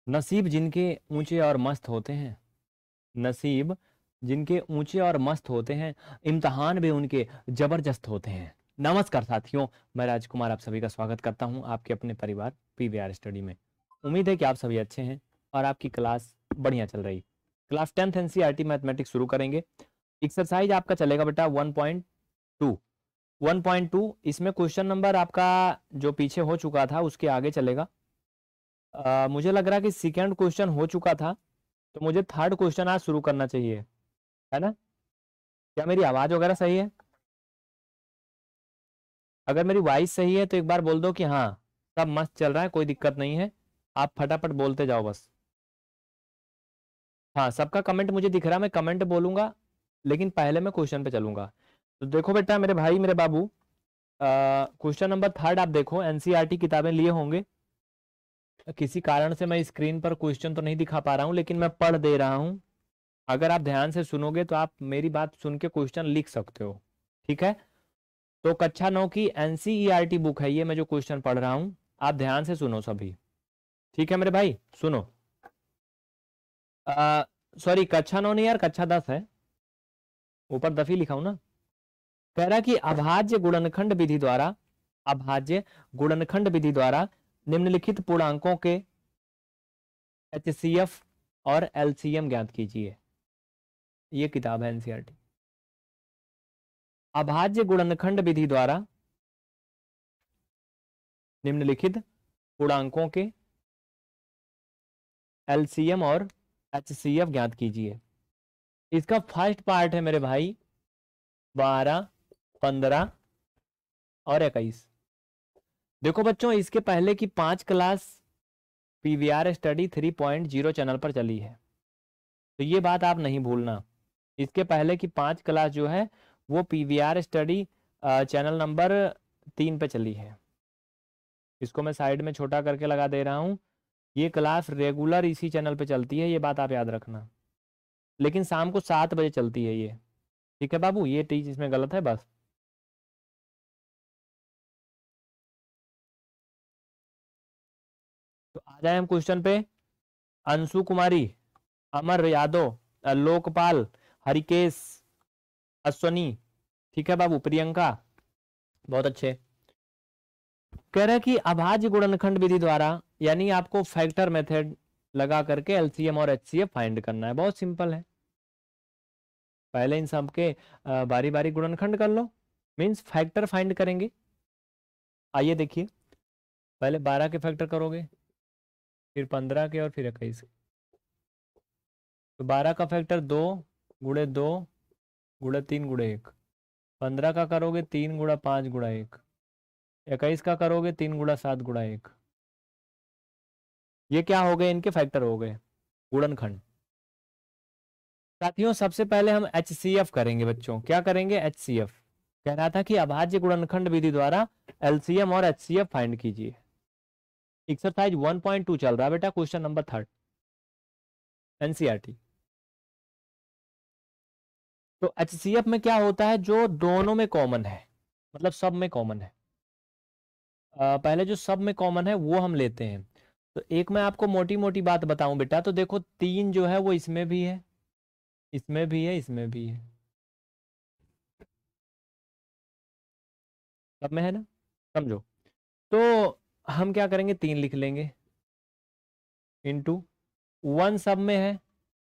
नसीब जिनके ऊंचे और मस्त होते हैं, नसीब जिनके ऊंचे और मस्त होते हैं, इम्तिहान भी उनके जबरदस्त होते हैं। नमस्कार साथियों, मैं राजकुमार आप सभी का स्वागत करता हूं आपके अपने परिवार पीवीआर स्टडी में। उम्मीद है कि आप सभी अच्छे हैं और आपकी क्लास बढ़िया चल रही। क्लास 10th एनसीईआरटी मैथमेटिक्स शुरू करेंगे। एक्सरसाइज आपका चलेगा बेटा 1.2। 1.2 इसमें क्वेश्चन नंबर आपका जो पीछे हो चुका था उसके आगे चलेगा। मुझे लग रहा है कि सेकेंड क्वेश्चन हो चुका था, तो मुझे थर्ड क्वेश्चन आज शुरू करना चाहिए, है ना? क्या मेरी आवाज वगैरह सही है? अगर मेरी वॉइस सही है तो एक बार बोल दो कि हाँ सब मस्त चल रहा है, कोई दिक्कत नहीं है। आप फटाफट बोलते जाओ बस। हाँ, सबका कमेंट मुझे दिख रहा है, मैं कमेंट बोलूंगा, लेकिन पहले मैं क्वेश्चन पे चलूंगा। तो देखो बेटा, मेरे भाई मेरे बाबू, क्वेश्चन नंबर थर्ड आप देखो। एनसीईआरटी किताबें लिए होंगे। किसी कारण से मैं स्क्रीन पर क्वेश्चन तो नहीं दिखा पा रहा हूँ, लेकिन मैं पढ़ दे रहा हूँ। अगर आप ध्यान से सुनोगे तो आप मेरी बात सुन के क्वेश्चन लिख सकते हो, ठीक है? तो कक्षा 9 की एनसीईआरटी बुक है ये, मैं जो क्वेश्चन पढ़ रहा हूं, आप ध्यान से सुनो सभी, ठीक है मेरे भाई? सुनो। सॉरी, कक्षा 9 नहीं यार, कक्षा 10 है। ऊपर 10 ही लिखा हूं ना। कह रहा कि अभाज्य गुणनखंड विधि द्वारा, अभाज्य गुणनखंड विधि द्वारा निम्नलिखित पूर्णांकों के एचसीएफ और एलसीएम ज्ञात कीजिए। ये किताब है एनसीईआरटी। अभाज्य गुणनखंड विधि द्वारा निम्नलिखित पूर्णांकों के एलसीएम और एचसीएफ ज्ञात कीजिए। इसका फर्स्ट पार्ट है मेरे भाई 12, 15 और 21। देखो बच्चों, इसके पहले की 5 क्लास पीवीआर स्टडी 3.0 चैनल पर चली है, तो ये बात आप नहीं भूलना। इसके पहले की 5 क्लास जो है वो पीवीआर स्टडी चैनल नंबर 3 पे चली है। इसको मैं साइड में छोटा करके लगा दे रहा हूँ। ये क्लास रेगुलर इसी चैनल पे चलती है, ये बात आप याद रखना। लेकिन शाम को 7 बजे चलती है ये, ठीक है बाबू? ये चीज इसमें गलत है बस। तो आ जाए हम क्वेश्चन पे। अंशु कुमारी, अमर यादव, लोकपाल, हरिकेश, अश्वनी, ठीक है बाबू, प्रियंका, बहुत अच्छे। कह रहा है कि अभाज्य गुणनखंड विधि द्वारा, यानी आपको फैक्टर मेथड लगा करके एलसीएम और एचसीएफ फाइंड करना है। बहुत सिंपल है। पहले इन सब के बारी बारी गुणनखंड कर लो, मीन्स फैक्टर फाइंड करेंगे। आइए देखिए, पहले 12 के फैक्टर करोगे, फिर 15 के, और फिर 21। तो 12 का फैक्टर 2 गुणे 2 गुणे 3 गुणे 1। 15 का करोगे 3 गुणा 5 गुणा 1। 21 का करोगे 3 गुणा 7 गुणा 1। ये क्या हो गए? इनके फैक्टर हो गए, गुणनखंड। साथियों, सबसे पहले हम एचसीएफ करेंगे बच्चों। क्या करेंगे? एचसीएफ। कह रहा था कि अभाज्य गुणनखंड विधि द्वारा एलसीएम और एचसीएफ फाइंड कीजिए। एक्सरसाइज 1.2 चल रहा है बेटा, क्वेश्चन नंबर थर्ड, एनसीईआरटी। तो एचसीएफ में क्या होता है? जो दोनों में कॉमन है, मतलब सब में कॉमन है। पहले जो सब में कॉमन है वो हम लेते हैं। तो एक मैं आपको मोटी मोटी बात बताऊं बेटा, तो देखो 3 जो है वो इसमें भी है, इसमें भी है, इसमें भी है, सब में है ना? समझो। तो हम क्या करेंगे? 3 लिख लेंगे इंटू 1 सब में है,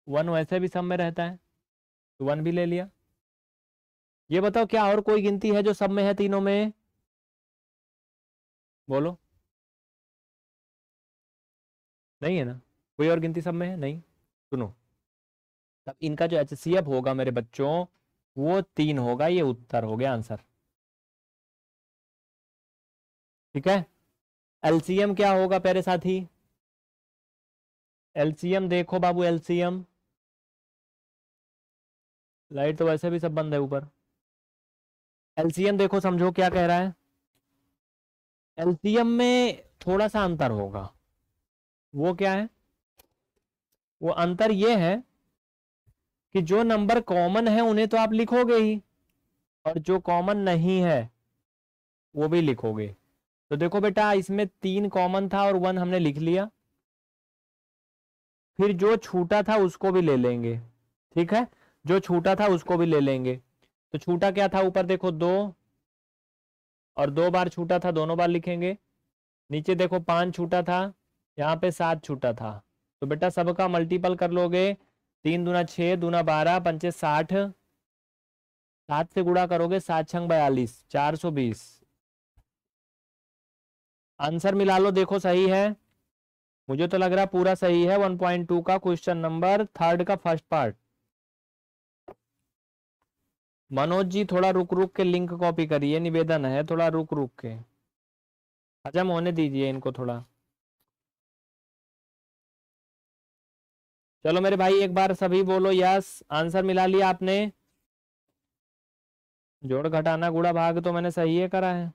1 वैसे भी सब में रहता है, तो 1 भी ले लिया। ये बताओ, क्या और कोई गिनती है जो सब में है तीनों में? बोलो। नहीं है ना? कोई और गिनती सब में है? नहीं। सुनो, तब इनका जो एचसीएफ होगा मेरे बच्चों वो 3 होगा। ये उत्तर हो गया, आंसर, ठीक है? एलसीएम क्या होगा प्यारे साथी? एलसीएम देखो बाबू, एलसीएम, लाइट तो वैसे भी सब बंद है ऊपर। एलसीएम देखो, समझो क्या कह रहा है। एलसीएम में थोड़ा सा अंतर होगा। वो क्या है? वो अंतर ये है कि जो नंबर कॉमन है उन्हें तो आप लिखोगे ही, और जो कॉमन नहीं है वो भी लिखोगे। तो देखो बेटा, इसमें 3 कॉमन था और 1 हमने लिख लिया, फिर जो छूटा था उसको भी ले लेंगे, ठीक है, जो छूटा था उसको भी ले लेंगे। तो छूटा क्या था, ऊपर देखो 2 और 2 बार छूटा था, दोनों बार लिखेंगे। नीचे देखो 5 छूटा था, यहाँ पे 7 छूटा था। तो बेटा सबका मल्टीपल कर लोगे, 3 दूना 6, दूना 12, पंचे 60, 7 से गुणा करोगे, 7 छंग 42, 420। आंसर मिला लो, देखो सही है, मुझे तो लग रहा पूरा सही है। 1.2 का क्वेश्चन नंबर 3 का फर्स्ट पार्ट। मनोज जी थोड़ा रुक रुक के लिंक कॉपी करिए, निवेदन है, थोड़ा रुक रुक के हजम होने दीजिए इनको थोड़ा। चलो मेरे भाई एक बार सभी बोलो यस, आंसर मिला लिया आपने। जोड़ घटाना गुणा भाग तो मैंने सही है करा है।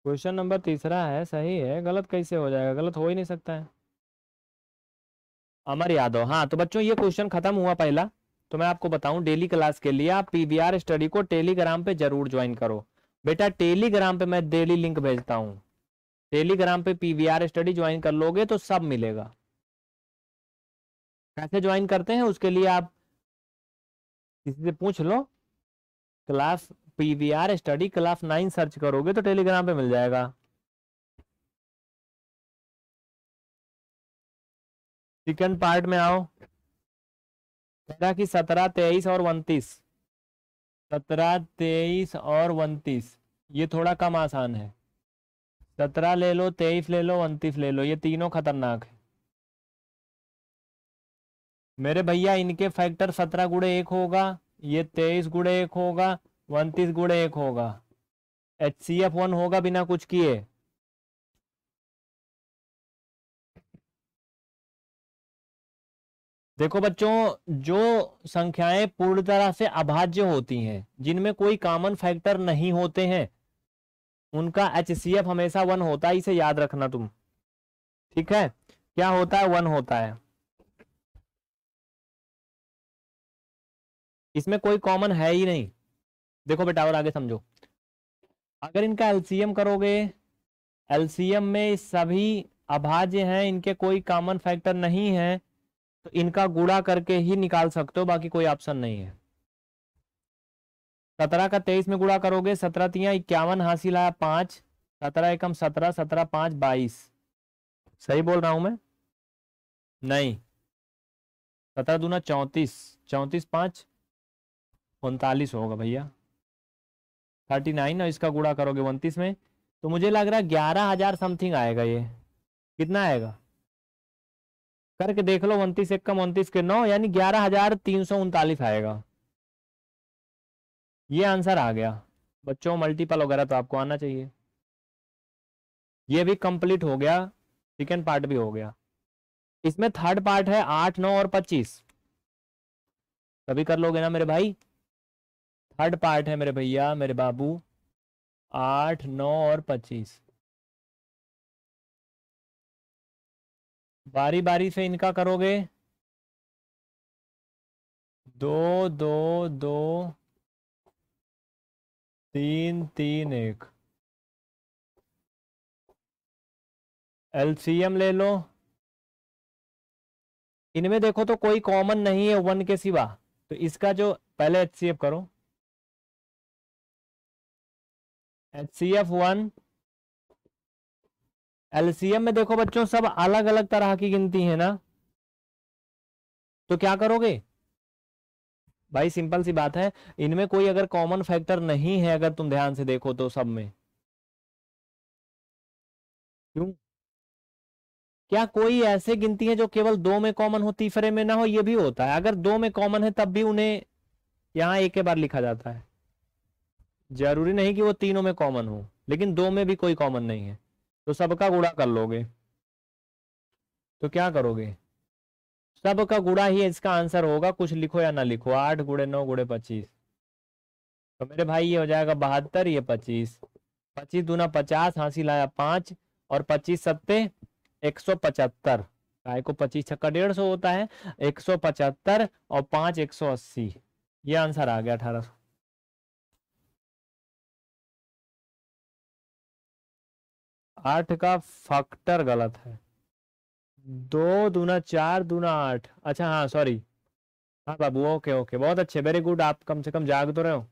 क्वेश्चन नंबर 3 है, सही है, गलत कैसे हो जाएगा, गलत हो ही नहीं सकता है। अमर यादव, हाँ तो बच्चों ये क्वेश्चन खत्म हुआ पहला। तो मैं आपको बताऊं, डेली क्लास के लिए आप पीवीआर स्टडी को टेलीग्राम पे जरूर ज्वाइन करो। बेटा टेलीग्राम पे मैं डेली लिंक भेजता हूँ, टेलीग्राम पे पीवीआर स्टडी ज्वाइन कर लोगे तो सब मिलेगा। कैसे ज्वाइन करते हैं उसके लिए आप किसी से पूछ लो, class PVR study class 9 search करोगे तो टेलीग्राम पे मिल जाएगा। सेकंड पार्ट में आओ, कह कि 17, 23 और 29, 17, 23 और 29 ये थोड़ा कम आसान है। 17 ले लो, 23 ले लो, 29 ले लो, ये तीनों खतरनाक है मेरे भैया। इनके फैक्टर 17 गुणे 1 होगा, ये 23 गुणे 1 होगा, 29 गुणे 1 होगा, HCF1 होगा बिना कुछ किए। देखो बच्चों, जो संख्याएं पूर्ण तरह से अभाज्य होती हैं, जिनमें कोई कॉमन फैक्टर नहीं होते हैं, उनका HCF हमेशा 1 होता है, इसे याद रखना तुम, ठीक है। क्या होता है, 1 होता है, इसमें कोई कॉमन है ही नहीं। देखो बेटा और आगे समझो, अगर इनका एलसीएम करोगे, एलसीएम में सभी अभाज्य हैं, इनके कोई कॉमन फैक्टर नहीं है, तो इनका गुणा करके ही निकाल सकते हो, बाकी कोई ऑप्शन नहीं है। 17 का 23 में गुणा करोगे, 17 तिया 51, हासिल आया 5, 17 एकम 17, 17 5 22। सही बोल रहा हूं मैं? नहीं, 17 दूना 34, 34 5 39 होगा भैया, 39, और इसका गुणा करोगे 29 में, तो मुझे लग रहा है 11,000 समथिंग आएगा ये। कितना आएगा करके देख लो, 29 एक कम 29 के 9, यानी 11,339 आएगा। ये आंसर आ गया बच्चों, मल्टीपल वगैरह तो आपको आना चाहिए। ये भी कंप्लीट हो गया, सेकेंड पार्ट भी हो गया। इसमें थर्ड पार्ट है 8, 9 और 25, सभी कर लोगे ना मेरे भाई? थर्ड पार्ट है मेरे भैया, मेरे बाबू, 8, 9 और 25। बारी बारी से इनका करोगे, 2 2 2 3 3 1, एलसीएम ले लो। इनमें देखो तो कोई कॉमन नहीं है 1 के सिवा, तो इसका जो पहले HCF करो, HCF1, एलसीएम में देखो बच्चों सब अलग अलग तरह की गिनती है ना, तो क्या करोगे भाई, सिंपल सी बात है, इनमें कोई अगर कॉमन फैक्टर नहीं है, अगर तुम ध्यान से देखो तो सब में, क्यों, क्या कोई ऐसे गिनती है जो केवल 2 में कॉमन हो, तीसरे में ना हो? ये भी होता है, अगर 2 में कॉमन है तब भी उन्हें यहाँ एक के बार लिखा जाता है। जरूरी नहीं कि वो तीनों में कॉमन हो, लेकिन 2 में भी कोई कॉमन नहीं है, तो सबका गुणा कर लोगे, तो क्या करोगे, सबका गुणा ही इसका आंसर होगा, कुछ लिखो या ना लिखो। 8 गुणे 9 गुणे 25, तो मेरे भाई ये हो जाएगा 72, ये 25, 25 दूना 50, हासिल आया 5, और 25 सत्ते 175, काय को 25 छक्का 150 होता है, 175 और 5 180, ये आंसर आ गया 1800। 8 का फैक्टर गलत है। 2 दूना 4 दूना 8। अच्छा हाँ सॉरी। हाँ बाबू ओके ओके बहुत अच्छे वेरी गुड। आप कम से कम जाग तो रहे हो।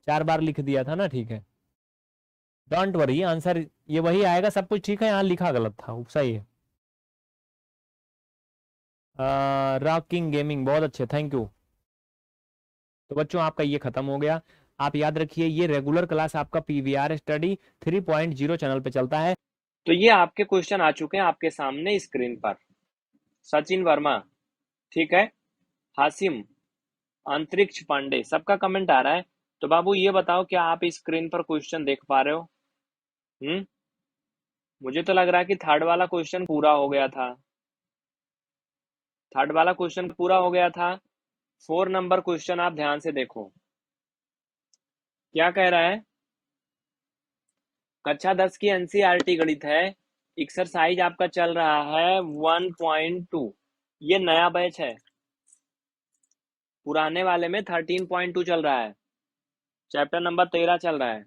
4 बार लिख दिया था ना ठीक है। डोंट वरी आंसर ये वही आएगा सब कुछ ठीक है। यहाँ लिखा गलत था सही है। रॉकिंग गेमिंग बहुत अच्छे थैंक यू। तो बच्चों आपका ये खत्म हो गया। आप याद रखिए ये रेगुलर क्लास आपका पीवीआर स्टडी 3.0 चैनल पे चलता है। तो ये आपके क्वेश्चन आ चुके हैं आपके सामने स्क्रीन पर। सचिन वर्मा ठीक है, हासिम, अंतरिक्ष पांडे सबका कमेंट आ रहा है। तो बाबू ये बताओ क्या आप स्क्रीन पर क्वेश्चन देख पा रहे हो? मुझे तो लग रहा है कि थर्ड वाला क्वेश्चन पूरा हो गया था। थर्ड वाला क्वेश्चन पूरा हो गया था। 4 नंबर क्वेश्चन आप ध्यान से देखो क्या कह रहा है। कक्षा 10 की एनसीईआरटी गणित है। एक्सरसाइज आपका चल रहा है 1.2। ये नया बैच है। पुराने वाले में 13.2 चल रहा है। चैप्टर नंबर 13 चल रहा है।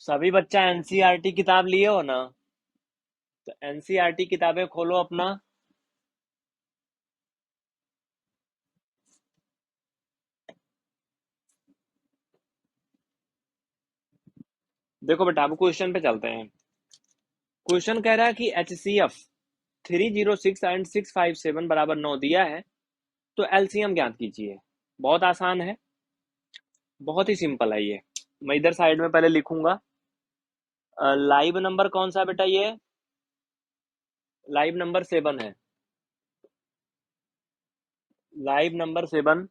सभी बच्चा एनसीईआरटी किताब लिए हो ना? तो एनसीईआरटी किताबें खोलो अपना। देखो बेटा अब क्वेश्चन पे चलते हैं। क्वेश्चन कह रहा है कि HCF 306 एंड 657 बराबर 9 दिया है तो एलसीएम ज्ञात कीजिए। बहुत आसान है, बहुत ही सिंपल है ये। मैं इधर साइड में पहले लिखूंगा। लाइव नंबर कौन सा बेटा? ये लाइव नंबर 7 है। Live number 7।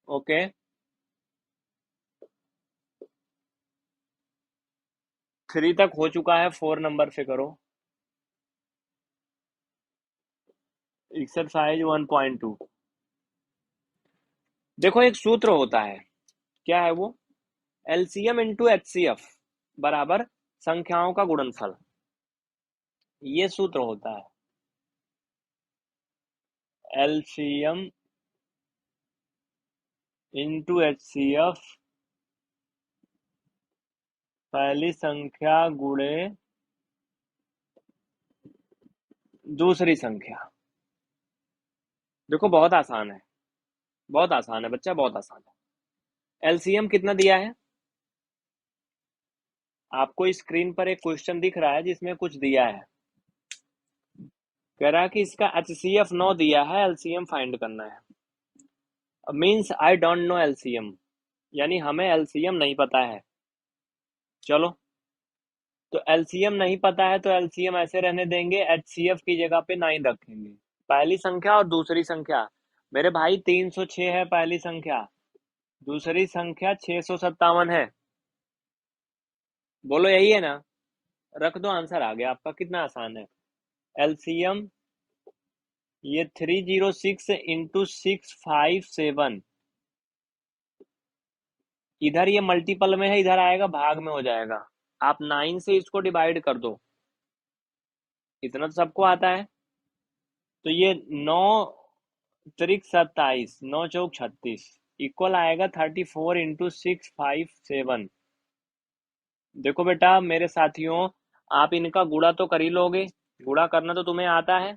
ओके 3 तक हो चुका है। 4 नंबर से करो एक्सरसाइज 1.2। देखो एक सूत्र होता है, क्या है वो? एलसीएम इंटू एचसीएफ बराबर संख्याओं का गुणनफल। ये सूत्र होता है एलसीएम इंटू एचसीएफ पहली संख्या गुणे दूसरी संख्या। देखो बहुत आसान है, बहुत आसान है बच्चा, बहुत आसान है। एलसीएम कितना दिया है आपको? स्क्रीन पर एक क्वेश्चन दिख रहा है जिसमें कुछ दिया है। कह रहा है कि इसका एचसीएफ 9 दिया है, एलसीएम फाइंड करना है। Means I don't know LCM, यानी हमें एलसीएम नहीं पता है। चलो तो एलसीएम नहीं पता है तो एलसीएम ऐसे रहने देंगे, एचसीएफ की जगह पे 9 रखेंगे। पहली संख्या और दूसरी संख्या मेरे भाई 306 है पहली संख्या, दूसरी संख्या 657 है। बोलो यही है ना? रख दो आंसर आ गया आपका। कितना आसान है। एलसीएम ये 306 इंटू 657। इधर ये मल्टीपल में है, इधर आएगा भाग में हो जाएगा। आप 9 से इसको डिवाइड कर दो, इतना तो सबको आता है। तो ये 9 त्रिक 27, 9 चौक 36 इक्वल आएगा 34 इंटू 657। देखो बेटा मेरे साथियों, आप इनका गुणा तो कर ही लोगे, गुणा करना तो तुम्हें आता है।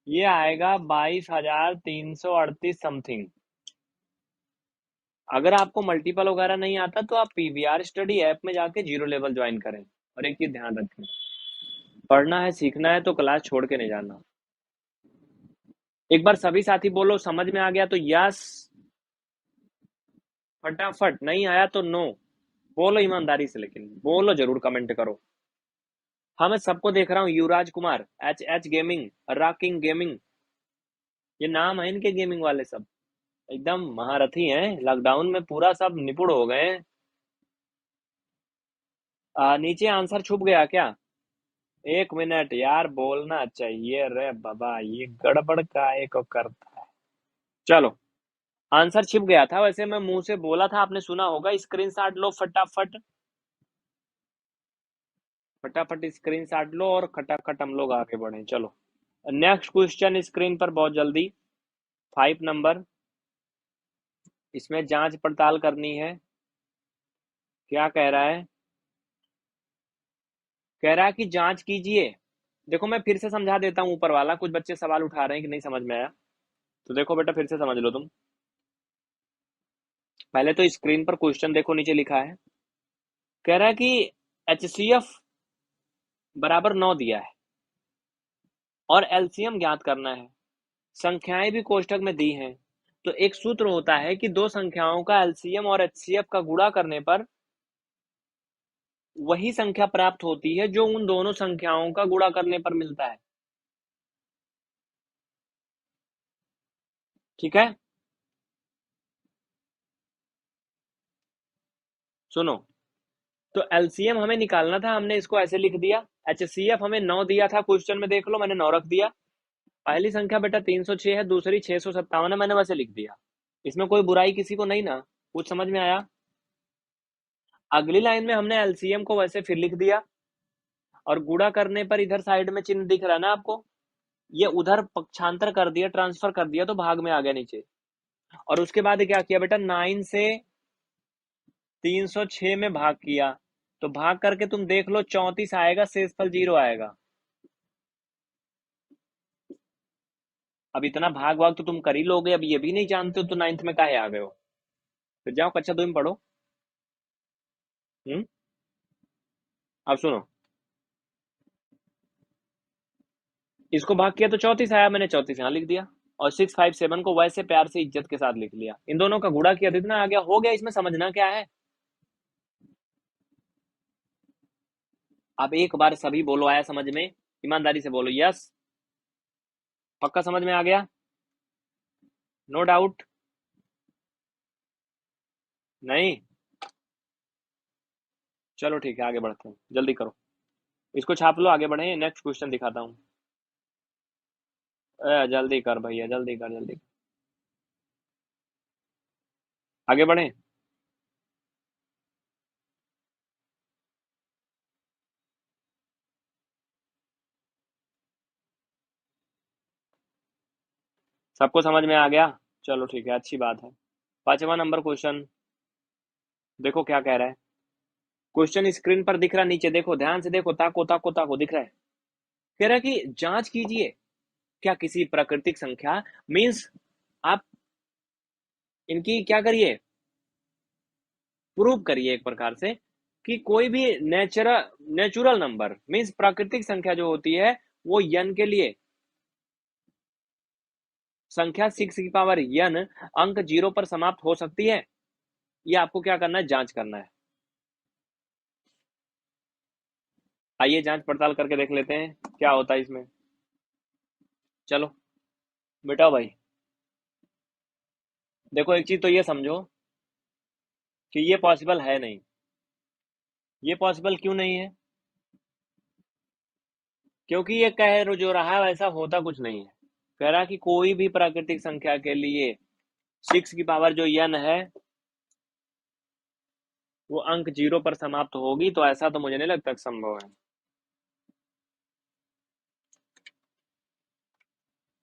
ये आएगा 22,338 समथिंग। अगर आपको मल्टीपल वगैरह नहीं आता तो आप पीवीआर स्टडी ऐप में जाके जीरो लेवल ज्वाइन करें। और एक चीज ध्यान रखें, पढ़ना है सीखना है तो क्लास छोड़ के नहीं जाना। एक बार सभी साथी बोलो समझ में आ गया तो यस, फटाफट। नहीं आया तो नो। बोलो ईमानदारी से, लेकिन बोलो जरूर, कमेंट करो। हाँ मैं सबको देख रहा हूँ। Yuvraj Kumar, H gaming, rocking gaming, ये नाम है इनके गेमिंग वाले सब। एकदम महारथी हैं, लॉकडाउन में पूरा सब निपुण हो गए हैं। नीचे आंसर छुप गया क्या? 1 मिनट यार, बोलना चाहिए रे बाबा, ये गड़बड़ काहे को करता है। चलो आंसर छिप गया था, वैसे मैं मुंह से बोला था, आपने सुना होगा। स्क्रीनशॉट लो फटाफट, फटाफट स्क्रीनशॉट लो और खटाखट हम लोग आगे बढ़े। चलो नेक्स्ट क्वेश्चन स्क्रीन पर बहुत जल्दी, 5 नंबर। इसमें जांच पड़ताल करनी है। क्या कह रहा है? कह रहा है कि जांच कीजिए। देखो मैं फिर से समझा देता हूं, ऊपर वाला कुछ बच्चे सवाल उठा रहे हैं कि नहीं समझ में आया, तो देखो बेटा फिर से समझ लो तुम। पहले तो स्क्रीन पर क्वेश्चन देखो, नीचे लिखा है। कह रहा है कि HCF बराबर 9 दिया है और एलसीएम ज्ञात करना है। संख्याएं भी कोष्ठक में दी हैं। तो एक सूत्र होता है कि दो संख्याओं का एलसीएम और HCF का गुणा करने पर वही संख्या प्राप्त होती है जो उन दोनों संख्याओं का गुणा करने पर मिलता है। ठीक है, सुनो। तो एलसीएम हमें निकालना था, हमने इसको ऐसे लिख दिया। HCF हमें 9 दिया था क्वेश्चन में, देख लो मैंने 9 रख दिया। पहली संख्या बेटा 306 है, दूसरी 657 है, मैंने वैसे लिख दिया। इसमें कोई बुराई किसी को नहीं ना? कुछ समझ में आया? अगली लाइन में हमने एलसीएम को वैसे फिर लिख दिया और गुणा करने पर इधर साइड में चिन्ह दिख रहा है ना आपको, ये उधर पक्षांतर कर दिया, ट्रांसफर कर दिया, तो भाग में आ गया नीचे। और उसके बाद क्या किया बेटा, 9 से 306 में भाग किया, तो भाग करके तुम देख लो 34 आएगा, शेषफल 0 आएगा। अब इतना भाग भाग तो तुम कर ही लोगे, अब ये भी नहीं जानते हो तो 9th में काहे आ गए हो? फिर जाओ कक्षा 2 में पढ़ो। अब सुनो, इसको भाग किया तो 34 आया, मैंने 34 यहाँ लिख दिया और 657 को वैसे प्यार से इज्जत के साथ लिख लिया। इन दोनों का गुणा किया तो इतना आ गया, हो गया। इसमें समझना क्या है? अब एक बार सभी बोलो, आया समझ में? ईमानदारी से बोलो यस। पक्का समझ में आ गया? No doubt? नहीं? चलो ठीक है, आगे बढ़ते हैं, जल्दी करो, इसको छाप लो, आगे बढ़े। नेक्स्ट क्वेश्चन दिखाता हूँ। जल्दी कर भैया, जल्दी कर, जल्दी कर। आगे बढ़े। सबको समझ में आ गया? चलो ठीक है, अच्छी बात है। 5वां नंबर क्वेश्चन देखो क्या कह रहा है। क्वेश्चन स्क्रीन पर दिख रहा, नीचे देखो, ध्यान से देखो, ताको ताको ताको, दिख रहा है। कह रहा है कि जांच कीजिए क्या किसी प्राकृतिक संख्या, मीन्स आप इनकी क्या करिए, प्रूव करिए एक प्रकार से, कि कोई भी नेचुरल नंबर मीन्स प्राकृतिक संख्या जो होती है वो n के लिए, संख्या 6 की पावर n अंक 0 पर समाप्त हो सकती है। ये आपको क्या करना है, जांच करना है। आइए जांच पड़ताल करके देख लेते हैं क्या होता है इसमें। चलो बेटा भाई, देखो एक चीज तो ये समझो कि ये पॉसिबल है नहीं। ये पॉसिबल क्यों नहीं है? क्योंकि ये कह जो रहा है वैसा होता कुछ नहीं है। कह रहा कि कोई भी प्राकृतिक संख्या के लिए 6 की पावर जो n है वो अंक 0 पर समाप्त होगी, तो ऐसा तो मुझे नहीं लगता संभव है।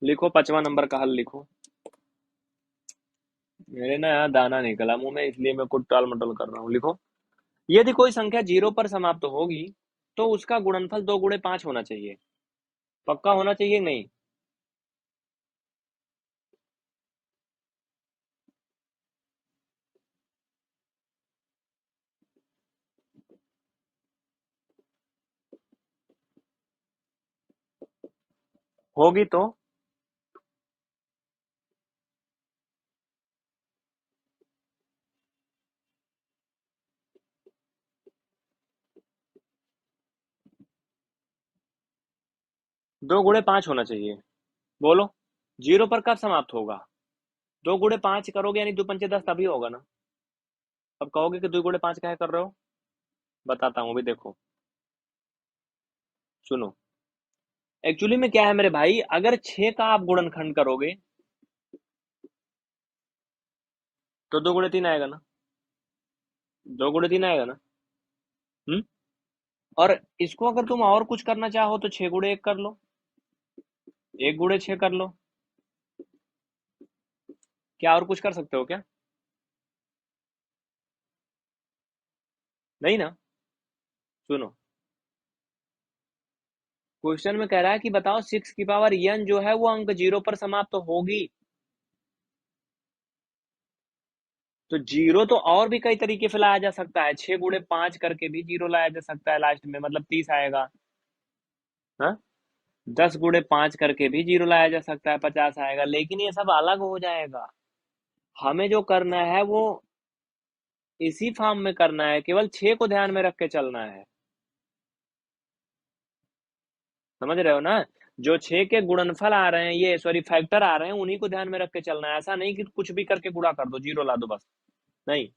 लिखो 5वां नंबर का हल लिखो। मेरे ना यहाँ दाना निकला मुंह में, इसलिए मैं कुछ टाल मटोल कर रहा हूँ। लिखो, यदि कोई संख्या 0 पर समाप्त होगी तो उसका गुणनफल 2 गुणे 5 होना चाहिए। पक्का होना चाहिए नहीं? होगी तो 2 गुणे 5 होना चाहिए। बोलो, 0 पर कब समाप्त होगा? 2 गुणे 5 करोगे यानी 2 पंचे 10, तभी होगा ना। अब कहोगे कि 2 गुणे 5 क्या कर रहे हो, बताता हूँ अभी, देखो सुनो। एक्चुअली में क्या है मेरे भाई, अगर 6 का आप गुणनखंड करोगे तो 2 गुणे 3 आएगा ना, 2 गुणे 3 आएगा ना। हम्म। और इसको अगर तुम और कुछ करना चाहो तो 6 गुणे 1 कर लो। 1 गुणे 6 कर लो। क्या और कुछ कर सकते हो क्या? नहीं ना। सुनो, क्वेश्चन में कह रहा है कि बताओ 6 की पावर n जो है वो अंक 0 पर समाप्त तो होगी। तो 0 तो और भी कई तरीके से लाया जा सकता है। 6 गुणे 5 करके भी 0 लाया जा सकता है लास्ट में, मतलब 30 आएगा। हाँ, 10 गुणे 5 करके भी 0 लाया जा सकता है, 50 आएगा। लेकिन ये सब अलग हो जाएगा। हमें जो करना है वो इसी फॉर्म में करना है, केवल 6 को ध्यान में रख के चलना है। समझ रहे हो ना? जो 6 के गुणनफल आ रहे हैं, ये सॉरी फैक्टर आ रहे हैं, उन्हीं को ध्यान में रख के चलना है। ऐसा नहीं कि कुछ भी करके गुणा कर दो, 0 ला दो बस। नहीं,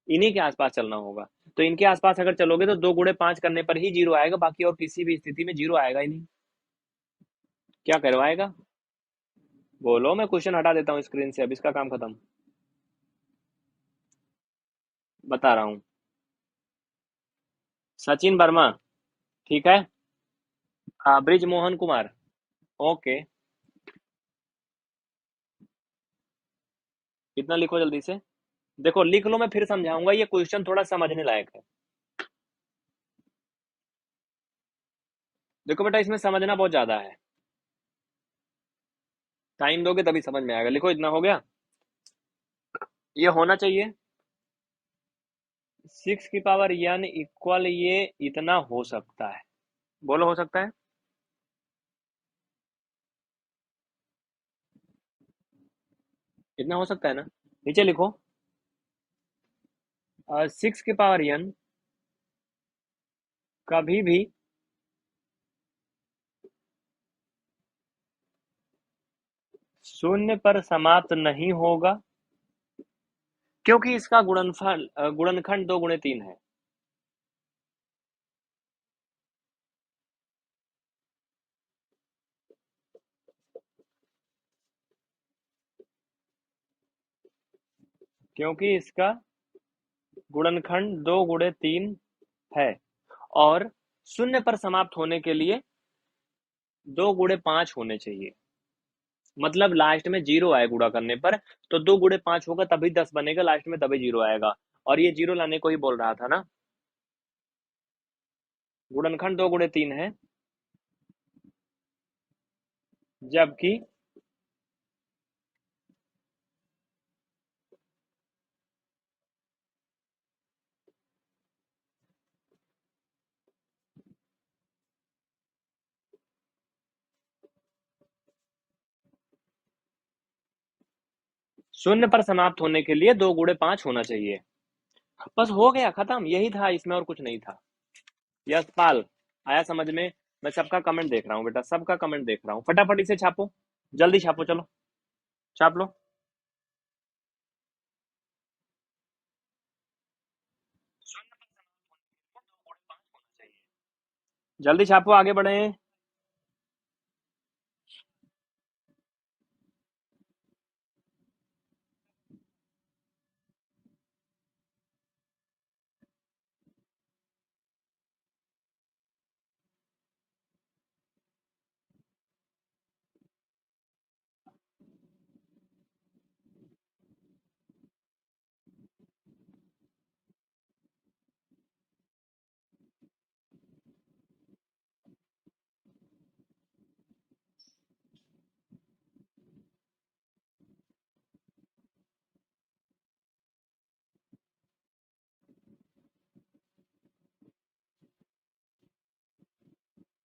इन्हीं के आसपास चलना होगा। तो इनके आसपास अगर चलोगे तो 2 गुणे 5 करने पर ही 0 आएगा, बाकी और किसी भी स्थिति में 0 आएगा ही नहीं। क्या करवाएगा? बोलो, मैं क्वेश्चन हटा देता हूँ स्क्रीन से, अब इसका काम खत्म। बता रहा हूँ। सचिन वर्मा, ठीक है। Bridge Mohan Kumar, okay. इतना लिखो जल्दी से। देखो लिख लो, मैं फिर समझाऊंगा, ये क्वेश्चन थोड़ा समझने लायक है। देखो बेटा, इसमें समझना बहुत ज्यादा है। टाइम दोगे तभी समझ में आएगा। लिखो, इतना हो गया। ये होना चाहिए 6 की पावर n इक्वल, ये इतना हो सकता है। बोलो, हो सकता है? इतना हो सकता है ना? नीचे लिखो 6 की पावर n कभी भी शून्य पर समाप्त नहीं होगा, क्योंकि इसका गुणनफल गुणनखंड 2 गुणे 3 है। क्योंकि इसका गुणनखंड 2 गुणे 3 है, और शून्य पर समाप्त होने के लिए 2 गुणे 5 होने चाहिए। मतलब लास्ट में 0 आए गुणा करने पर, तो 2 गुणे 5 होगा तभी 10 बनेगा, लास्ट में तभी 0 आएगा। और ये 0 लाने को ही बोल रहा था ना। गुणनखंड 2 गुणे 3 है, जबकि शून्य पर समाप्त होने के लिए 2 गुणे 5 होना चाहिए। बस हो गया, खत्म, यही था इसमें, और कुछ नहीं था। यशपाल, आया समझ में? मैं सबका कमेंट देख रहा हूँ बेटा, सबका कमेंट देख रहा हूँ। फटाफट इसे छापो, जल्दी छापो, चलो छाप लो। शून्य पर समाप्त होने के लिए 2 गुणे 5 होना चाहिए। जल्दी छापो, आगे बढ़े।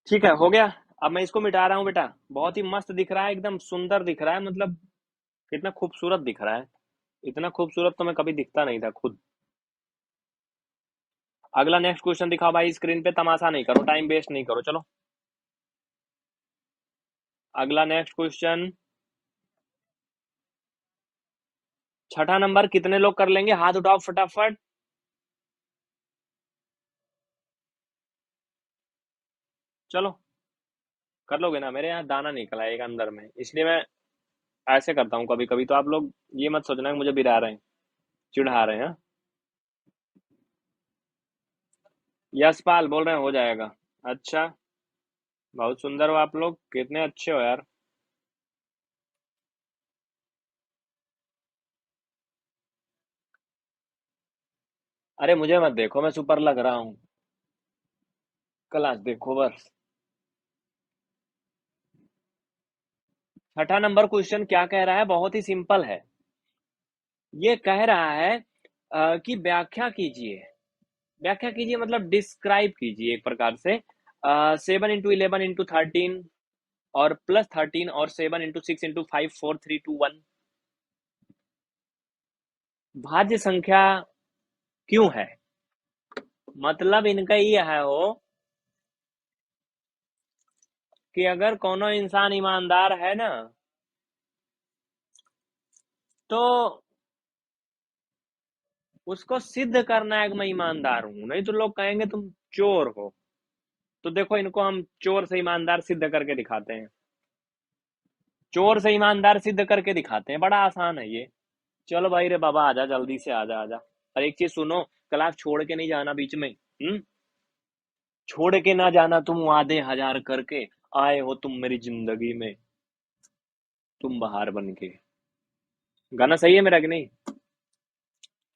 ठीक है, हो गया। अब मैं इसको मिटा रहा हूँ बेटा। बहुत ही मस्त दिख रहा है, एकदम सुंदर दिख रहा है, मतलब कितना खूबसूरत दिख रहा है। इतना खूबसूरत तो मैं कभी दिखता नहीं था खुद। अगला नेक्स्ट क्वेश्चन दिखाओ भाई स्क्रीन पे, तमाशा नहीं करो, टाइम वेस्ट नहीं करो, चलो। अगला नेक्स्ट क्वेश्चन, छठा नंबर कितने लोग कर लेंगे? हाथ उठाओ फटाफट। चलो, कर लोगे ना? मेरे यहाँ दाना निकला है एक अंदर में, इसलिए मैं ऐसे करता हूँ कभी कभी। तो आप लोग ये मत सोचना कि मुझे बिरा रहे हैं, चिढ़ा रहे हैं। यशपाल बोल रहे हैं हो जाएगा। अच्छा, बहुत सुंदर हो आप लोग, कितने अच्छे हो यार। अरे मुझे मत देखो, मैं सुपर लग रहा हूँ। क्लास देखो बस। छठा नंबर क्वेश्चन क्या कह रहा है, बहुत ही सिंपल है। ये कह रहा है कि व्याख्या कीजिए। व्याख्या कीजिए मतलब डिस्क्राइब कीजिए एक प्रकार से। 7 into 11 into 13 और +13 और 7 into 6 into 5 4 3 2 1। भाज्य संख्या क्यों है? मतलब इनका ये है हो कि अगर कोनो इंसान ईमानदार है ना, तो उसको सिद्ध करना है कि मैं ईमानदार हूं, नहीं तो लोग कहेंगे तुम चोर हो। तो देखो इनको हम चोर से ईमानदार सिद्ध करके दिखाते हैं। चोर से ईमानदार सिद्ध करके दिखाते हैं, बड़ा आसान है ये। चलो भाई रे बाबा, आजा जल्दी से, आजा आजा। और एक चीज सुनो, क्लास छोड़ के नहीं जाना बीच में। छोड़ के ना जाना, तुम वादे हजार करके आए हो तुम मेरी जिंदगी में, तुम बहार बन के। गाना सही है मेरा कि नहीं?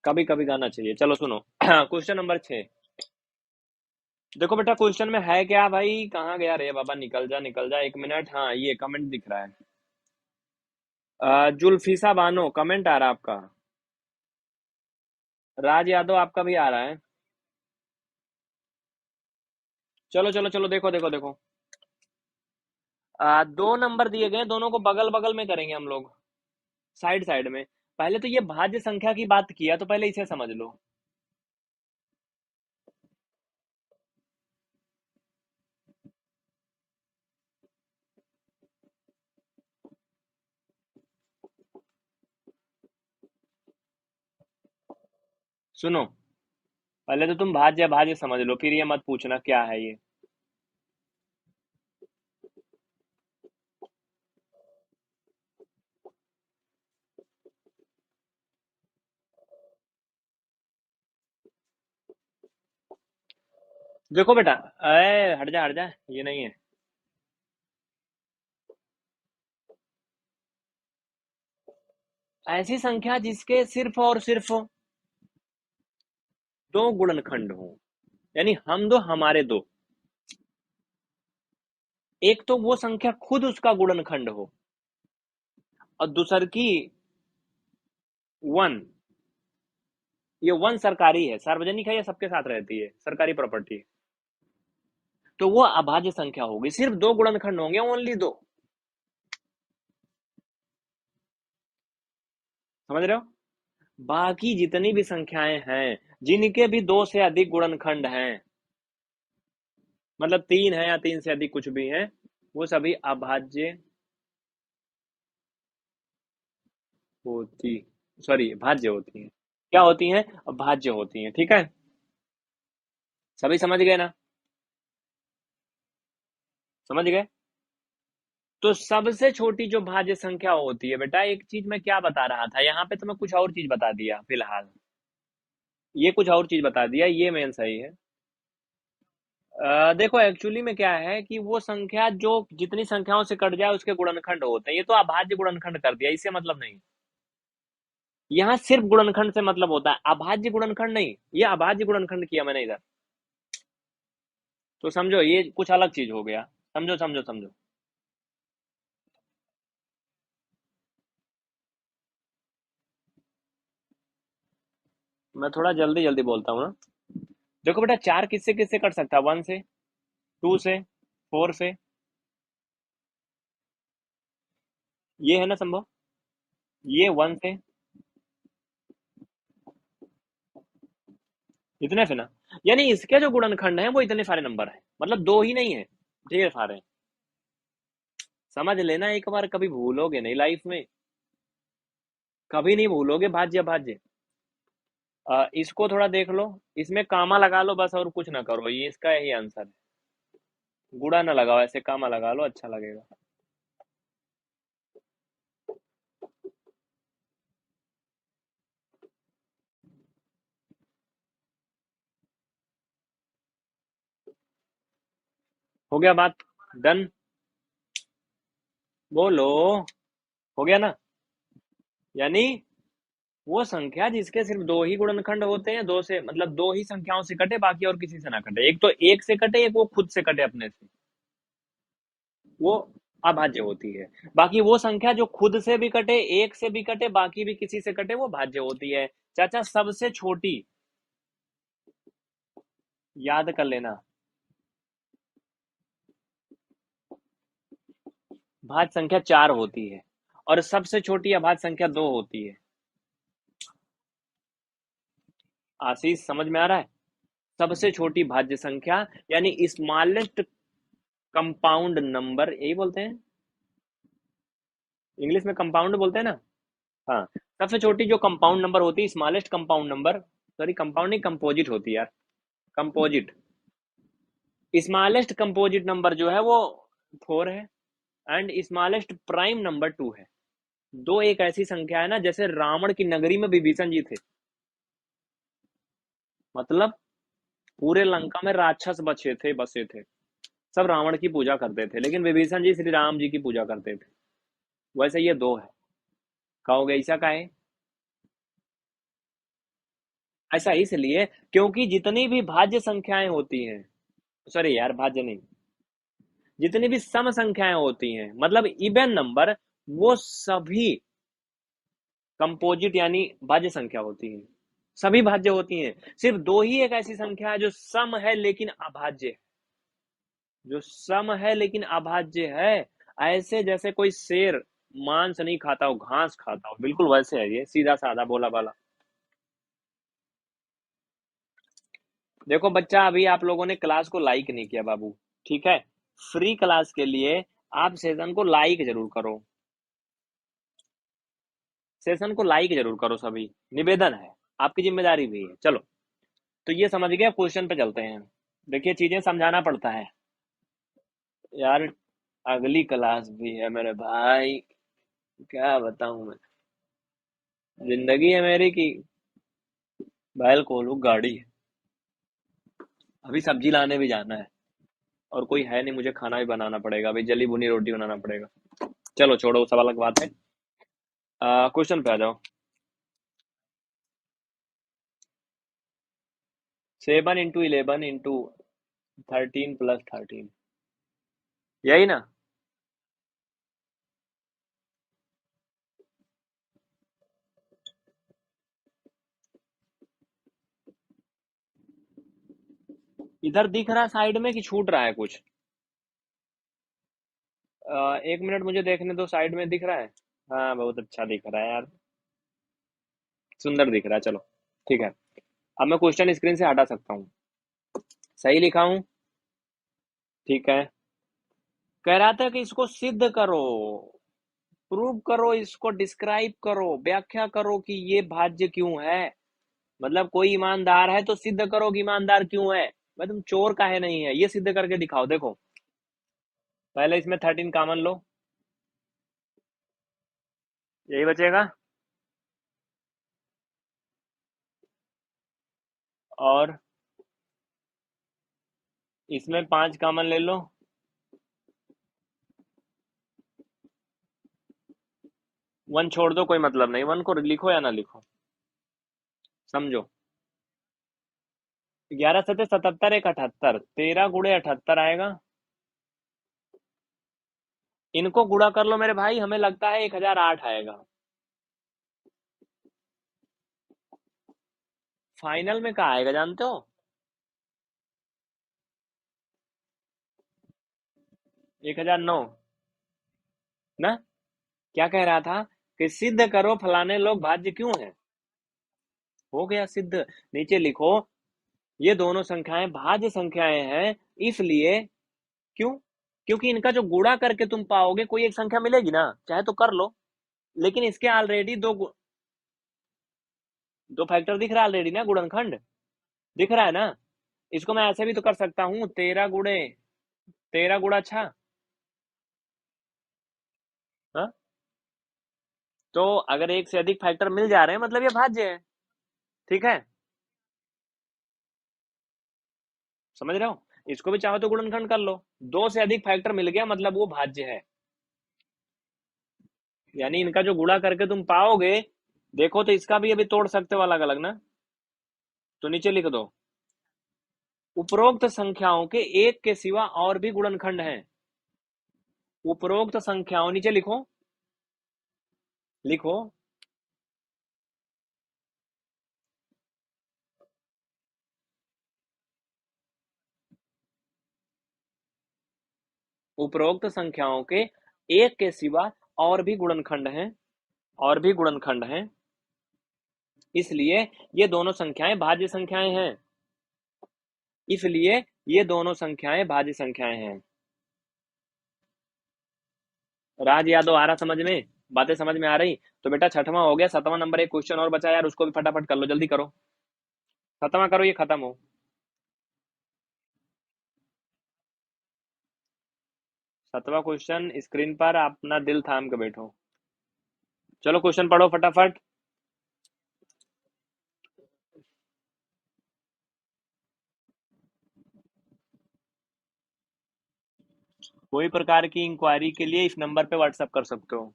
कभी कभी गाना चाहिए। चलो सुनो क्वेश्चन नंबर 6। देखो बेटा क्वेश्चन में है क्या भाई, कहाँ गया रे बाबा, निकल जा निकल जा, 1 मिनट। हाँ ये कमेंट दिख रहा है। जुल्फिसा बानो कमेंट आ रहा है आपका। राज यादव आपका भी आ रहा है। चलो चलो चलो, देखो देखो देखो। 2 नंबर दिए गए, दोनों को बगल बगल में करेंगे हम लोग, साइड साइड में। पहले तो ये भाज्य संख्या की बात किया, तो पहले इसे समझ लो। सुनो, पहले तो तुम भाज्य भाज्य समझ लो, फिर ये मत पूछना क्या है ये। देखो बेटा, अरे हट जा, ये नहीं है। ऐसी संख्या जिसके सिर्फ और सिर्फ दो गुणनखंड हो, यानी हम दो हमारे दो। एक तो वो संख्या खुद उसका गुणनखंड हो, और दूसर की 1। ये 1 सरकारी है, सार्वजनिक है, या सबके साथ रहती है, सरकारी प्रॉपर्टी है। तो वो अभाज्य संख्या होगी, सिर्फ दो गुणनखंड होंगे, ओनली दो। समझ रहे हो? बाकी जितनी भी संख्याएं हैं, जिनके भी 2 से अधिक गुणनखंड हैं, मतलब 3 है या 3 से अधिक कुछ भी है, वो सभी अभाज्य होती, सॉरी भाज्य होती हैं। क्या होती हैं? भाज्य होती हैं, ठीक है। सभी समझ गए ना? समझ गए? तो सबसे छोटी जो भाज्य संख्या होती है बेटा, एक चीज मैं क्या बता रहा था यहाँ पे, तो मैं कुछ और चीज बता दिया फिलहाल। ये कुछ और चीज बता दिया, ये मेन सही है। देखो एक्चुअली में क्या है कि वो संख्या जो जितनी संख्याओं से कट जाए उसके गुणनखंड होते हैं, ये तो अभाज्य गुणनखंड कर दिया, इससे मतलब नहीं। यहाँ सिर्फ गुणनखंड से मतलब होता है, अभाज्य गुणनखंड नहीं। ये अभाज्य गुणनखंड किया मैंने इधर, तो समझो ये कुछ अलग चीज हो गया। समझो समझो समझो। मैं थोड़ा जल्दी जल्दी बोलता हूँ ना। देखो बेटा, 4 किससे किससे कट सकता है? 1 से, 2 से, 4 से। ये है ना संभव। ये 1 से, इतने से ना। यानी इसके जो गुणनखंड है वो इतने सारे नंबर है, मतलब दो ही नहीं है, ढेर सारे हैं। समझ लेना एक बार, कभी भूलोगे नहीं लाइफ में, कभी नहीं भूलोगे भाज्य भाज्य। इसको थोड़ा देख लो, इसमें कामा लगा लो बस, और कुछ ना करो, ये इसका यही आंसर है। गुड़ा ना लगाओ, ऐसे कामा लगा लो, अच्छा लगेगा। हो गया बात? डन, बोलो, हो गया ना। यानी वो संख्या जिसके सिर्फ दो ही गुणनखंड होते हैं, दो से मतलब दो ही संख्याओं से कटे, बाकी और किसी से ना कटे, एक तो एक से कटे, एक वो खुद से कटे अपने से, वो अभाज्य होती है। बाकी वो संख्या जो खुद से भी कटे, एक से भी कटे, बाकी भी किसी से कटे, वो भाज्य होती है। चाचा सबसे छोटी याद कर लेना, भाज्य संख्या 4 होती है और सबसे छोटी अभाज्य संख्या 2 होती है। आशीष समझ में आ रहा है? सबसे छोटी भाज्य संख्या यानी स्मॉलेस्ट कंपाउंड नंबर, यही बोलते हैं इंग्लिश में, कंपाउंड बोलते हैं ना। हाँ, सबसे छोटी जो कंपाउंड नंबर होती है, smallest compound number, sorry compound नहीं, कंपोजिट होती है यार, कंपोजिट। स्मॉलेस्ट कंपोजिट नंबर जो है वो 4 है, एंड स्मॉलेस्ट प्राइम नंबर 2 है। दो एक ऐसी संख्या है ना, जैसे रावण की नगरी में विभीषण जी थे, मतलब पूरे लंका में राक्षस बसे थे, सब रावण की पूजा करते थे, लेकिन विभीषण जी श्री राम जी की पूजा करते थे। वैसे ये दो है। कहोगे ऐसा का है? ऐसा इसलिए क्योंकि जितनी भी भाज्य संख्याएं होती हैं, सॉरी यार भाज्य नहीं, जितनी भी सम संख्याएं होती हैं मतलब इवन नंबर, वो सभी कंपोजिट यानी भाज्य संख्या होती हैं, सभी भाज्य होती हैं। सिर्फ दो ही एक ऐसी संख्या है जो सम है लेकिन अभाज्य है, जो सम है लेकिन अभाज्य है। ऐसे जैसे कोई शेर मांस नहीं खाता हो, घास खाता हो, बिल्कुल वैसे है ये, सीधा साधा बोला बाला। देखो बच्चा, अभी आप लोगों ने क्लास को लाइक नहीं किया बाबू, ठीक है? फ्री क्लास के लिए आप सेशन को लाइक जरूर करो, सेशन को लाइक जरूर करो, सभी निवेदन है, आपकी जिम्मेदारी भी है। चलो, तो ये समझ गया, क्वेश्चन पे चलते हैं। देखिए चीजें समझाना पड़ता है यार, अगली क्लास भी है मेरे भाई, क्या बताऊं मैं, जिंदगी है मेरी की बैल कोलू गाड़ी है। अभी सब्जी लाने भी जाना है, और कोई है नहीं, मुझे खाना भी बनाना पड़ेगा, अभी जली भुनी रोटी बनाना पड़ेगा। चलो छोड़ो, वो सब अलग बात है। क्वेश्चन पे आ जाओ। 7 × 11 × 13 + 13, यही ना? इधर दिख रहा साइड में कि छूट रहा है कुछ? 1 मिनट मुझे देखने दो, साइड में दिख रहा है? हाँ बहुत अच्छा दिख रहा है यार, सुंदर दिख रहा है। चलो ठीक है, अब मैं क्वेश्चन स्क्रीन से हटा सकता हूँ। सही लिखा हूँ? ठीक है। कह रहा था कि इसको सिद्ध करो, प्रूव करो, इसको डिस्क्राइब करो, व्याख्या करो कि ये भाज्य क्यों है। मतलब कोई ईमानदार है तो सिद्ध करो कि ईमानदार क्यों है, भाई तुम चोर काहे नहीं है, ये सिद्ध करके दिखाओ। देखो पहले इसमें 13 कॉमन लो, यही बचेगा, और इसमें 5 कॉमन ले लो, 1 छोड़ दो, कोई मतलब नहीं, 1 को लिखो या ना लिखो, समझो। 11×7 = 77, 1 78, 13 × 78 आएगा। इनको गुणा कर लो मेरे भाई, हमें लगता है 1008 आएगा। फाइनल में क्या आएगा जानते हो? 1009 ना? क्या कह रहा था कि सिद्ध करो फलाने लोग भाज्य क्यों है। हो गया सिद्ध। नीचे लिखो, ये दोनों संख्याएं भाज्य संख्याएं हैं, इसलिए क्यों? क्योंकि इनका जो गुणा करके तुम पाओगे कोई एक संख्या मिलेगी ना, चाहे तो कर लो, लेकिन इसके ऑलरेडी दो फैक्टर दिख रहा है ऑलरेडी ना, गुणनखंड दिख रहा है ना। इसको मैं ऐसे भी तो कर सकता हूँ, 13 गुणे 6। हाँ, तो अगर एक से अधिक फैक्टर मिल जा रहे हैं मतलब ये भाज्य है, ठीक है? समझ रहे हो? इसको भी चाहो तो गुणनखंड कर लो। 2 से अधिक फैक्टर मिल गया मतलब वो भाज्य है, यानी इनका जो गुणा करके तुम पाओगे, देखो तो इसका भी अभी तोड़ सकते हो अलग अलग ना, तो नीचे लिख दो उपरोक्त संख्याओं के एक के सिवा और भी गुणनखंड हैं। उपरोक्त संख्याओं, नीचे लिखो, लिखो उपरोक्त संख्याओं के एक के सिवा और भी गुणनखंड हैं, और भी गुणनखंड हैं, इसलिए ये दोनों संख्याएं भाज्य संख्याएं हैं, इसलिए ये दोनों संख्याएं भाज्य संख्याएं हैं। राज यादव आ रहा समझ में, बातें समझ में आ रही? तो बेटा छठवां हो गया, 7वां नंबर एक क्वेश्चन और बचा यार, उसको भी फटाफट कर लो, जल्दी करो, 7वां करो, ये खत्म हो। 7वां क्वेश्चन स्क्रीन पर, अपना दिल थाम के बैठो। चलो क्वेश्चन पढ़ो फटाफट। कोई प्रकार की इंक्वायरी के लिए इस नंबर पे व्हाट्सएप कर सकते हो।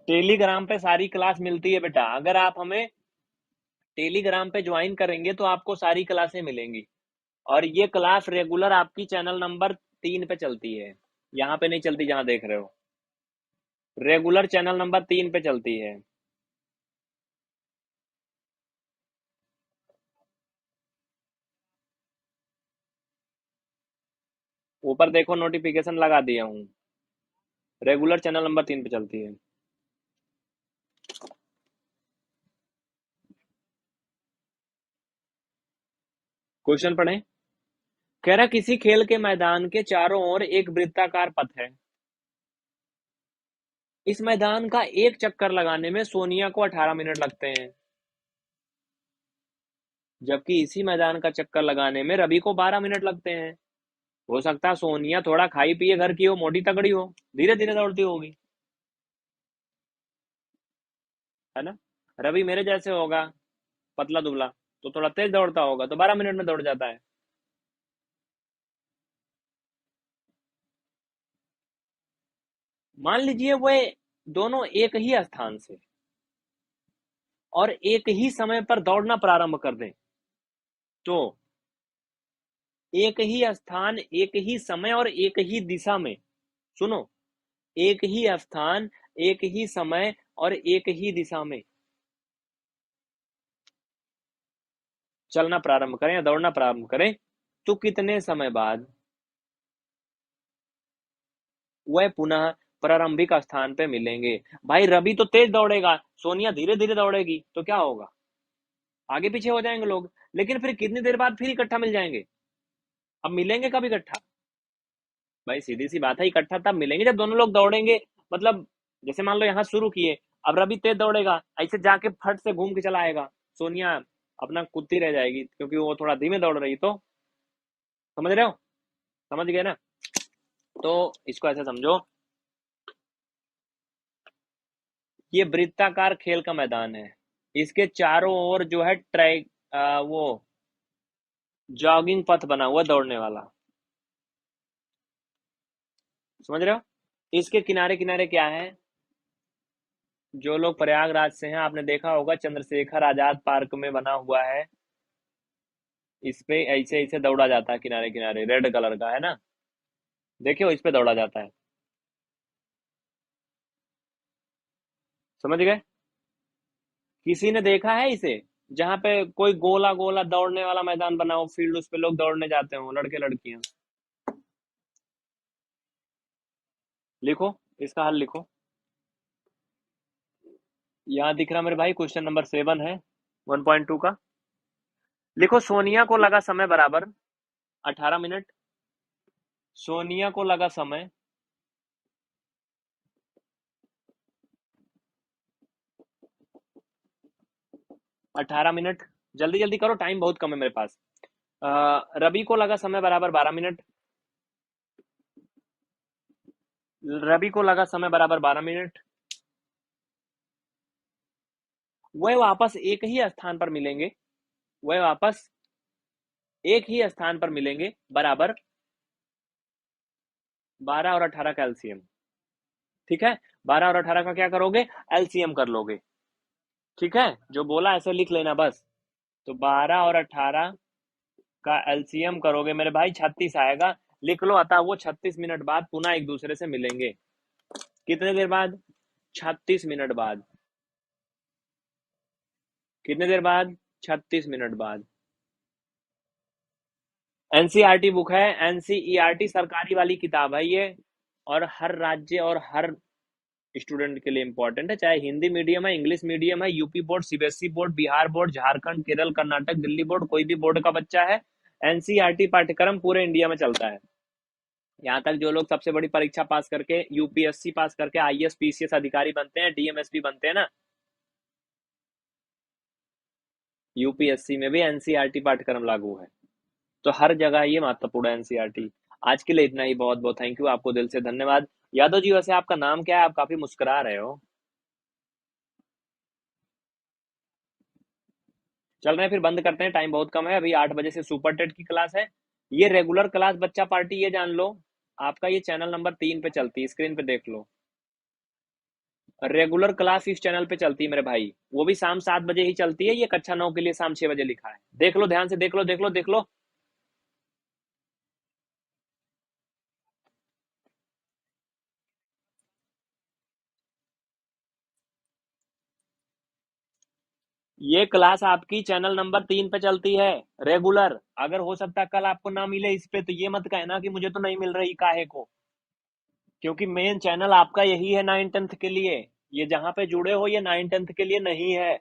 टेलीग्राम पे सारी क्लास मिलती है बेटा, अगर आप हमें टेलीग्राम पे ज्वाइन करेंगे तो आपको सारी क्लासें मिलेंगी, और ये क्लास रेगुलर आपकी चैनल नंबर 3 पे चलती है, यहाँ पे नहीं चलती जहां देख रहे हो, रेगुलर चैनल नंबर 3 पे चलती है। ऊपर देखो नोटिफिकेशन लगा दिया हूँ, रेगुलर चैनल नंबर 3 पे चलती है। क्वेश्चन पढ़े। कह रहा किसी खेल के मैदान के चारों ओर एक वृत्ताकार पथ है, इस मैदान का एक चक्कर लगाने में सोनिया को 18 मिनट लगते हैं, जबकि इसी मैदान का चक्कर लगाने में रवि को 12 मिनट लगते हैं। हो सकता है सोनिया थोड़ा खाई पिए घर की हो, मोटी तगड़ी हो, धीरे धीरे दौड़ती होगी, है ना। रवि मेरे जैसे होगा, पतला दुबला, तो थोड़ा तेज दौड़ता होगा, तो 12 मिनट में दौड़ जाता है। मान लीजिए वे दोनों एक ही स्थान से और एक ही समय पर दौड़ना प्रारंभ कर दें, तो एक ही स्थान, एक ही समय और एक ही दिशा में, सुनो, एक ही स्थान, एक ही समय और एक ही दिशा में चलना प्रारंभ करें या दौड़ना प्रारंभ करें, तो कितने समय बाद वह पुनः प्रारंभिक स्थान पे मिलेंगे। भाई रवि तो तेज दौड़ेगा, सोनिया धीरे धीरे दौड़ेगी, तो क्या होगा, आगे पीछे हो जाएंगे लोग, लेकिन फिर कितनी देर बाद फिर इकट्ठा मिल जाएंगे। अब मिलेंगे कब इकट्ठा? भाई सीधी सी बात है, इकट्ठा तब मिलेंगे जब दोनों लोग दौड़ेंगे, मतलब जैसे मान लो यहाँ शुरू किए, अब रवि तेज दौड़ेगा, ऐसे जाके फट से घूम के चला आएगा, सोनिया अपना कुत्ती रह जाएगी क्योंकि वो थोड़ा धीमे दौड़ रही, तो समझ रहे हो, समझ गए ना। तो इसको ऐसे समझो, ये वृत्ताकार खेल का मैदान है, इसके चारों ओर जो है ट्रैक, वो जॉगिंग पथ बना हुआ दौड़ने वाला, समझ रहे हो। इसके किनारे किनारे क्या है, जो लोग प्रयागराज से हैं आपने देखा होगा चंद्रशेखर आजाद पार्क में बना हुआ है, इस पे ऐसे ऐसे दौड़ा जाता है, किनारे किनारे रेड कलर का है ना, देखियो इस पे दौड़ा जाता है, समझ गए। किसी ने देखा है इसे, जहाँ पे कोई गोला गोला दौड़ने वाला मैदान बना हो, फील्ड, उस पे लोग दौड़ने जाते हो लड़के लड़कियां? लिखो, इसका हल लिखो, यहाँ दिख रहा मेरे भाई, क्वेश्चन नंबर 7 है 1.2 का। लिखो सोनिया को लगा समय बराबर 18 मिनट, सोनिया को लगा समय 18 मिनट, जल्दी जल्दी करो, टाइम बहुत कम है मेरे पास। रवि को लगा समय बराबर 12 मिनट, रवि को लगा समय बराबर 12 मिनट, वह वापस एक ही स्थान पर मिलेंगे, वह वापस एक ही स्थान पर मिलेंगे, बराबर 12 और 18 का एलसीएम। ठीक है, 12 और 18 का क्या करोगे, एलसीएम कर लोगे। ठीक है, जो बोला ऐसे लिख लेना बस। तो 12 और 18 का एलसीएम करोगे मेरे भाई, 36 आएगा। लिख लो, अतः वो 36 मिनट बाद पुनः एक दूसरे से मिलेंगे। कितने देर बाद, 36 मिनट बाद। कितने देर बाद, 36 मिनट बाद। एनसीईआरटी बुक है, एनसीईआरटी सरकारी वाली किताब है ये, और हर राज्य और हर स्टूडेंट के लिए इंपॉर्टेंट है, चाहे हिंदी मीडियम है, इंग्लिश मीडियम है, UP board, CBSE board, Bihar board, Jharkhand, Kerala, Karnataka, Delhi board, कोई भी बोर्ड का बच्चा है, एनसीईआरटी पाठ्यक्रम पूरे इंडिया में चलता है। यहाँ तक जो लोग सबसे बड़ी परीक्षा पास करके, यूपीएससी पास करके आईएएस पीसीएस अधिकारी बनते हैं, डीएमएसपी बनते हैं ना, यूपीएससी में भी एनसीईआरटी पाठ्यक्रम लागू है। तो हर जगह ये महत्वपूर्ण है एनसीईआरटी। आज के लिए इतना ही, बहुत बहुत थैंक यू, आपको दिल से धन्यवाद। यादव जी, वैसे आपका नाम क्या है, आप काफी मुस्कुरा रहे हो। चल रहे हैं, फिर बंद करते हैं, टाइम बहुत कम है, अभी 8 बजे से सुपर टेट की क्लास है। ये रेगुलर क्लास बच्चा पार्टी, ये जान लो, आपका ये चैनल नंबर 3 पे चलती है, स्क्रीन पे देख लो। रेगुलर क्लास इस चैनल पे चलती है मेरे भाई, वो भी शाम 7 बजे ही चलती है, ये कक्षा 9 के लिए शाम 6 बजे लिखा है। देख लो, ध्यान से देख लो, देख लो, देख लो। ये क्लास आपकी चैनल नंबर 3 पे चलती है, रेगुलर। अगर हो सकता है कल आपको ना मिले इस पे, तो ये मत कहना कि मुझे तो नहीं मिल रही काहे को, क्योंकि मेन चैनल आपका यही है 9 10th के लिए। ये जहां पे जुड़े हो, ये 9 10th के लिए नहीं है।